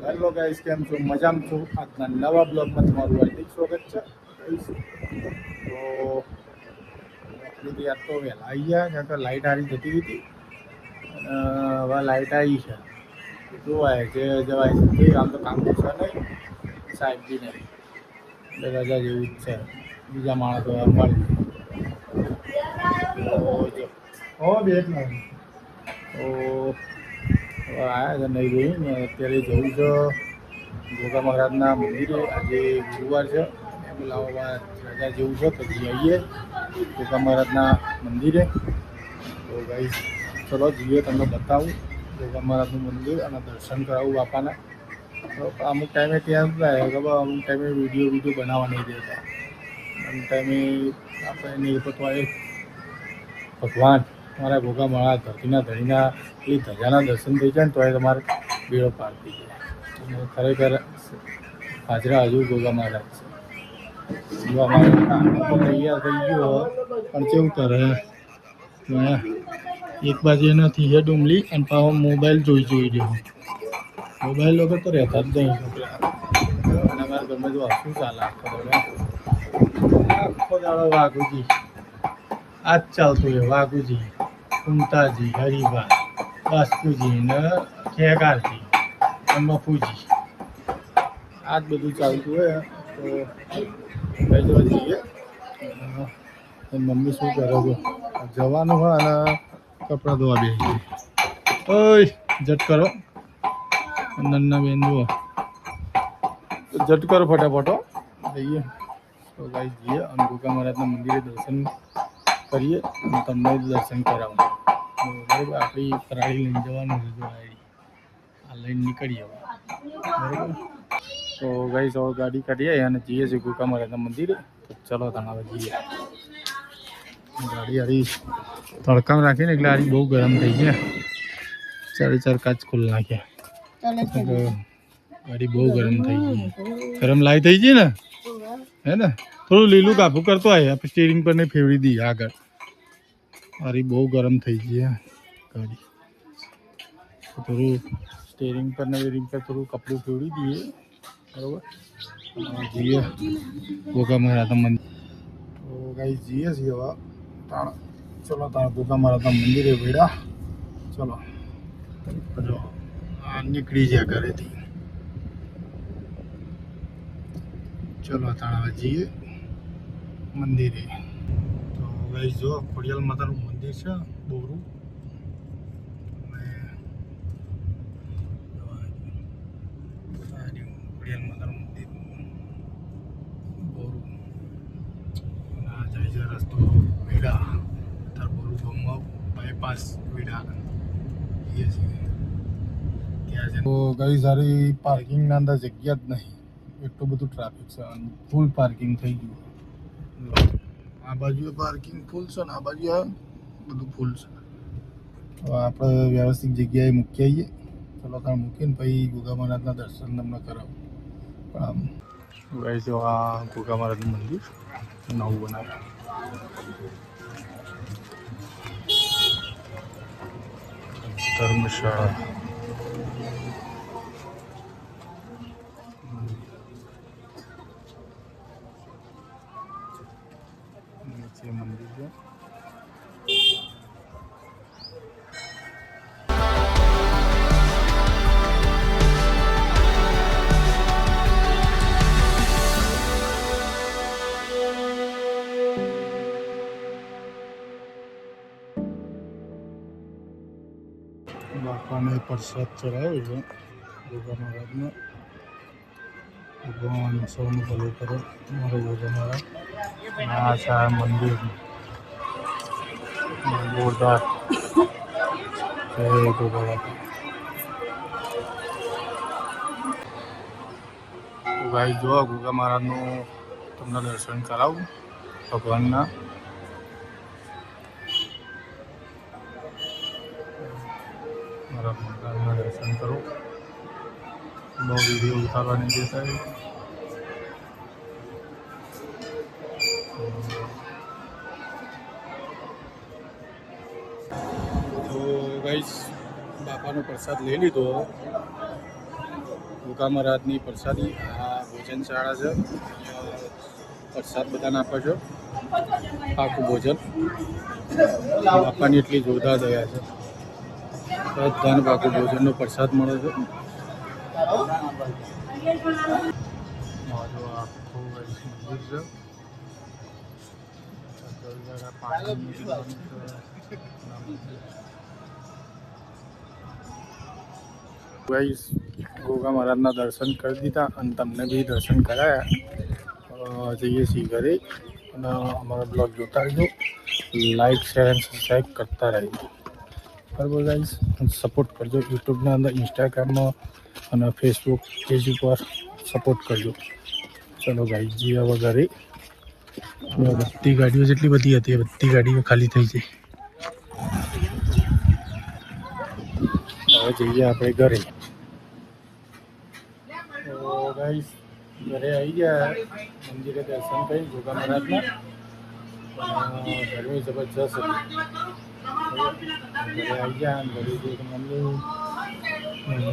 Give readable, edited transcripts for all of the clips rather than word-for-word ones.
Hello guys, કેમ છો? મજામાં છું. આજના નવા બ્લોગમાં તમારું હાર્દિક સ્વાગત છે. તો આપણે યાર તો વહેલા આવી ગયા કારણ કે લાઇટ હારી જતી હતી. હવે લાઇટ આવી છે. જોવાય જે જવાય છે. આમ તો કામ તો છે નહીં, સાહેબ બી નહીં, એટલે રજા જેવું જ છે. બીજા માણસો મળી હો બે જ તો આવ્યા છે નહીં જોયું ને અત્યારે જવું છે ગોગા મહારાજના મંદિરે. આજે ગુરુવાર છે, બોલાવવા રજા જેવું છે તો જઈએ ગોગા મહારાજના મંદિરે. તો ભાઈ ચલો જઈએ, તમને બતાવું ગોગા મહારાજનું મંદિર અને દર્શન કરાવું બાપાના. તો અમુક ટાઈમે ત્યાં થાય ખબર, અમુક ટાઈમે વિડીયો બનાવવા નહીં દેતા, અમુક ટાઈમે આપણે નહીં પતવાય. ભગવાન તમારા ગોગા મહારાજ ધરતીના ધણીના એ ધજાના દર્શન થઈ જાય ને તો એ તમારે બેડો પાર થઈ જાય. ખરેખર હાજરા હજુ ગોગા મહારાજ છે. ગોગા મહારાજ તૈયાર થઈ ગયો પણ કેવું કરે, એક બાજુ એનાથી હે ડુમલી અને પાછો મોબાઈલ જોઈ રહ્યો. મોબાઈલ વગર તો રહેતા જ નહીં છોકરા. અને અમારા ઘરમાં જો શું ચાલે આખો દાડો વાઘુજી આ જ ચાલતું હોય. વાઘુજી, કુમતાજી, હરિભા, વાસ્તુજી ને ખેગારજી અને મફુજી, આ જ બધું ચાલતું હોય. તો કઈ જવા જઈએ. મમ્મી શું કરે છે? જવાનું હોય અને કપડાં ધોવા બેસી. ઓય જટ કરો નન્ના બેન, જુઓ જટ કરો ફટાફટો જઈએ. તો ભાઈ જઈએ અને ગોગા મહારાજના મંદિરે દર્શન કરીએ અને તમને દર્શન કરાવું. બરાબર, આપણી ફરાળી લઈને જવાનું છે. જો આ લઈને નીકળીએ બરાબર. તો ગાઈસ હવે ગાડી કાઢીએ અને જઈએ છીએ ગોગા મહારાજના મંદિરે. તો ચલો તને હવે જઈએ. ગાડી હારી તડકામાં રાખીને એટલે હારી બહુ ગરમ થઈ ગયા. 4 કાચ ખુલ્લ નાખ્યા. ગાડી બહુ ગરમ થઈ ગઈ. ગરમ લાઈ થઈ ગઈ ને, હે ને? થોડું લીલું કાપું કરતો હોય, આપણે સ્ટીરિંગ પર ને ફેરવી દઈએ આગળ. મારી બહુ ગરમ થઈ ગઈ ગાડી. થોડું સ્ટીરિંગ પર ને વેરિંગ પર થોડું કપડું ફેરવી દઈએ બરાબર. જઈએ ગોગા મહારાજના મંદિર. તો ગાઈ જઈએ છીએ હવે ચલો તાણ ગોગા મહારાજના મંદિરે વેડા. ચલો જો આ નીકળી જાય ઘરેથી. ચલો તાણ હવે જઈએ મંદિરે. તો ગાઈ જો ખોડિયાલ માતાનું મંદિર છે બોરું. ખોડિયાલ માતાનું મંદિર બોરું. આ જાય છે રસ્તો વેડા. તાર બોરું ગામમાં બાયપાસ વેડા જઈએ છીએ ત્યાં છે. તો ગઈ સારી પાર્કિંગના અંદર જગ્યા જ નહીં, એટલું બધું ટ્રાફિક છે અને ફૂલ પાર્કિંગ થઈ ગયું. આ બાજુ પાર્કિંગ ફૂલ છે ને આ બાજુ બધું ફૂલ છે. તો આપણે વ્યવસ્થિત જગ્યાએ મૂકી આવીએ. ચલો ત્યાં મૂકીને પછી ગોગા મહારાજના દર્શન તમને કરાવું. પણ આમ ગાઈસ જો આ ગોગા મહારાજનું મંદિર નવું બનાવ્યું. ધર્મશાળા નીચે મંદિર છે. બાપાને પ્રસાદ ચડાવ્યો છે ગોગા મહારાજને. ભગવાન સૌનું ભલું કરે મારે ગોગા મહારાજ. આ છે મંદિર જોરદાર. જય ગોગા બાપા. ભાઈ જો ગોગા મહારાજનું તમને દર્શન કરાવું ભગવાનના. મારા ભગવાનના દર્શન કરો. બહુ વિડીયો ઉતારવાની દેતા. તો ગાઈસ બાપાનો પ્રસાદ લઈ લીધો. ગોગા મહારાજની પ્રસાદી આ ભોજનશાળા છે. પ્રસાદ બધાને આપે છે. આખું ભોજન આપવાની એટલી જોરદાર દયા છે. બધાને આખું ભોજનનો પ્રસાદ મળે છે. મારું આખું મંદિર છે. ગાઈસ ગોગા મહારાજના દર્શન કરી દીધા અને તમને બી દર્શન કરાયા. જઈએ છીએ ઘરે અને અમારો બ્લોગ જોતા રહેજો. લાઈક શેર અને સબસ્ક્રાઈબ કરતા રહેજો. બરાબર ગાઈસ, સપોર્ટ કરજો. યુટ્યુબના અંદર, ઇન્સ્ટાગ્રામમાં અને ફેસબુક પેજ ઉપર સપોર્ટ કરજો. ચલો ગાઈસ જઈએ હવે ઘરે. બધી ગાડીઓ જેટલી બધી હતી એ બધી ગાડીઓ ખાલી થઈ ગઈ. હવે જઈએ આપણે ઘરે. તો ગાઈસ ઘરે આવી ગયા, મંદિરે દર્શન કરી ગોગા મહારાજના. ગરમી જબરજસ્ત હતી. ઘરે આવી ગયા અને ઘરે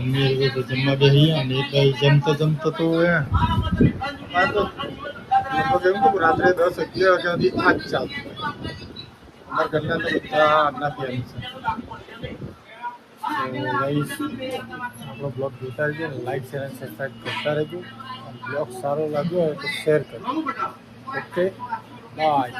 મમ્મી જમવા બેસી ગયા અને એક જમતો તો લગભગ એમ તો રાત્રે 10-11 વાગ્યા સુધી આ જ ચાલતું હોય. અમારા ઘરના તો બધા આજના ફેન છે. ગાઈસ આપણો બ્લોગ જોતા રહેજો, લાઈક શેર અને સબસ્ક્રાઈબ કરતા રહેજો. બ્લોગ સારો લાગ્યો હોય તો શેર કરજો. Okay, by.